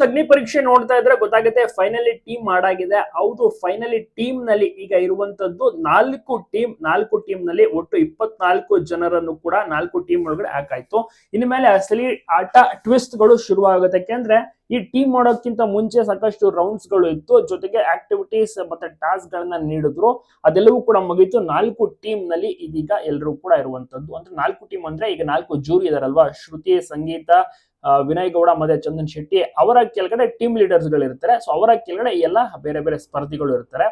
ಅಗ್ನಿ ಪರೀಕ್ಷೆ ನೋಡ್ತಾ ಇದ್ರೆ ಗೊತ್ತಾಗುತ್ತೆ ಫೈನಲಿ ಟೀಮ್ ಮಾಡಾಗಿದೆ. ಹೌದು, ಫೈನಲಿ ಟೀಮ್ ನಲ್ಲಿ ಈಗ ಇರುವಂತದ್ದು ನಾಲ್ಕು ಟೀಮ್ ನಲ್ಲಿ ಒಟ್ಟು 24 ಜನರನ್ನು ಕೂಡ 4 ಟೀಮ್ ಒಳಗಡೆ ಹಾಕಾಯ್ತು. ಇನ್ಮೇಲೆ ಅಸಲಿ ಆಟ ಟ್ವಿಸ್ಟ್ ಗಳು ಶುರುವಾಗುತ್ತೆ. ಯಾಕೆಂದ್ರೆ ಈ ಟೀಮ್ ಮಾಡೋಕ್ಕಿಂತ ಮುಂಚೆ ಸಾಕಷ್ಟು ರೌಂಡ್ಸ್ ಗಳು ಇತ್ತು, ಜೊತೆಗೆ ಆಕ್ಟಿವಿಟೀಸ್ ಮತ್ತೆ ಟಾಸ್ಕ್ ಗಳನ್ನ ನೀಡಿದ್ರು. ಅದೆಲ್ಲವೂ ಕೂಡ ಮುಗೀತು. 4 ಟೀಮ್ ನಲ್ಲಿ ಇದೀಗ ಎಲ್ಲರೂ ಕೂಡ ಇರುವಂತದ್ದು. ಅಂದ್ರೆ 4 ಟೀಮ್ ಅಂದ್ರೆ ಈಗ 4 ಜೂರಿ ಇದಾರಲ್ವಾ, ಶ್ರುತಿ, ಸಂಗೀತ, ವಿನಯ್ ಗೌಡ ಮತ್ತೆ ಚಂದನ್ ಶೆಟ್ಟಿ, ಅವರ ಕೆಳಗಡೆ ಟೀಮ್ ಲೀಡರ್ಸ್ ಗಳು ಇರ್ತಾರೆ. ಸೊ ಅವರ ಕೆಳಗಡೆ ಎಲ್ಲ ಬೇರೆ ಬೇರೆ ಸ್ಪರ್ಧಿಗಳು ಇರ್ತಾರೆ.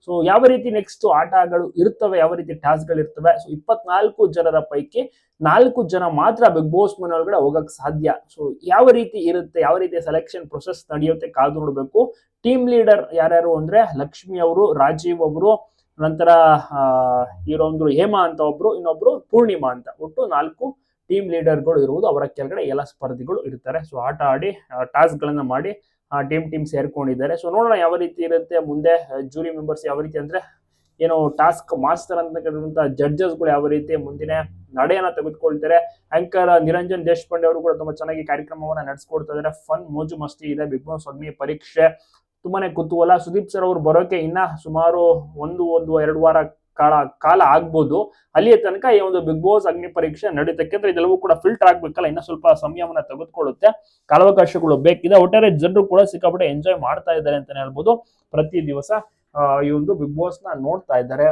ಸೊ ಯಾವ ರೀತಿ ನೆಕ್ಸ್ಟ್ ಆಟಗಳು ಇರ್ತವೆ, ಯಾವ ರೀತಿ ಟಾಸ್ಕ್ ಗಳು ಇರ್ತವೆ. ಸೊ 24 ಜನರ ಪೈಕಿ 4 ಜನ ಮಾತ್ರ ಬಿಗ್ ಬಾಸ್ ಮನೆ ಒಳಗಡೆ ಹೋಗಕ್ ಸಾಧ್ಯ. ಸೊ ಯಾವ ರೀತಿ ಇರುತ್ತೆ, ಯಾವ ರೀತಿ ಸೆಲೆಕ್ಷನ್ ಪ್ರೊಸೆಸ್ ನಡೆಯುತ್ತೆ ಕಾದು ನೋಡ್ಬೇಕು. ಟೀಮ್ ಲೀಡರ್ ಯಾರ್ಯಾರು ಅಂದ್ರೆ ಲಕ್ಷ್ಮಿ ಅವರು, ರಾಜೀವ್ ಅವರು, ನಂತರ ಇರೋಂದ್ರು ಹೇಮಾ ಅಂತ ಒಬ್ರು, ಇನ್ನೊಬ್ರು ಪೂರ್ಣಿಮಾ ಅಂತ, ಒಟ್ಟು 4 ಟೀಮ್ ಲೀಡರ್ಗಳು ಇರುವುದು. ಅವರ ಕೆಳಗಡೆ ಎಲ್ಲ ಸ್ಪರ್ಧಿಗಳು ಇರ್ತಾರೆ. ಸೊ ಆಟ ಆಡಿ ಟಾಸ್ಕ್ ಗಳನ್ನ ಮಾಡಿ ಟೀಮ್ ಸೇರ್ಕೊಂಡಿದ್ದಾರೆ. ಸೊ ನೋಡೋಣ ಯಾವ ರೀತಿ ಇರುತ್ತೆ ಮುಂದೆ. ಜೂರಿ ಮೆಂಬರ್ಸ್ ಯಾವ ರೀತಿ ಅಂದ್ರೆ ಏನು ಟಾಸ್ಕ್ ಮಾಸ್ಟರ್ ಅಂತ ಕರೆದಂತ ಜಡ್ಜಸ್ ಗಳು ಯಾವ ರೀತಿ ಮುಂದಿನ ನಡೆಯನ್ನ ತೆಗೆದುಕೊಳ್ತಾರೆ. ಆಂಕರ್ ನಿರಂಜನ್ ದೇಶಪಾಂಡೆ ಅವರು ಕೂಡ ತುಂಬಾ ಚೆನ್ನಾಗಿ ಕಾರ್ಯಕ್ರಮವನ್ನ ನಡೆಸ್ಕೊಡ್ತಾ ಇದ್ದಾರೆ. ಫನ್ ಮೋಜು ಮಸ್ತಿ ಇದೆ. ಬಿಗ್ ಬಾಸ್ ಅಗ್ನಿ ಪರೀಕ್ಷೆ ತುಂಬಾನೇ ಕುತೂಹಲ. ಸುದೀಪ್ ಸರ್ ಅವರು ಬರೋಕೆ ಇನ್ನ ಸುಮಾರು ಒಂದು 2 ವಾರ ಕಾಲ ಆಗ್ಬೋದು. ಅಲ್ಲಿಯ ತನಕ ಈ ಒಂದು ಬಿಗ್ ಬಾಸ್ ಅಗ್ನಿ ಪರೀಕ್ಷೆ ನಡೀತಕ್ಕೆ, ಯಾಕೆಂದ್ರೆ ಇದೆಲ್ಲವೂ ಕೂಡ ಫಿಲ್ಟರ್ ಆಗ್ಬೇಕಲ್ಲ, ಇನ್ನ ಸ್ವಲ್ಪ ಸಮಯವನ್ನ ತೆಗೆದುಕೊಳ್ಳುತ್ತೆ, ಕಾಲಾವಕಾಶಗಳು ಬೇಕಿದೆ. ಒಟ್ಟಾರೆ ಜನರು ಕೂಡ ಸಿಕ್ಕಾಪಟ್ಟೆ ಎಂಜಾಯ್ ಮಾಡ್ತಾ ಇದ್ದಾರೆ ಅಂತಾನೆ ಹೇಳ್ಬೋದು. ಪ್ರತಿ ದಿವಸ ಈ ಒಂದು ಬಿಗ್ ಬಾಸ್ ನ ನೋಡ್ತಾ ಇದ್ದಾರೆ.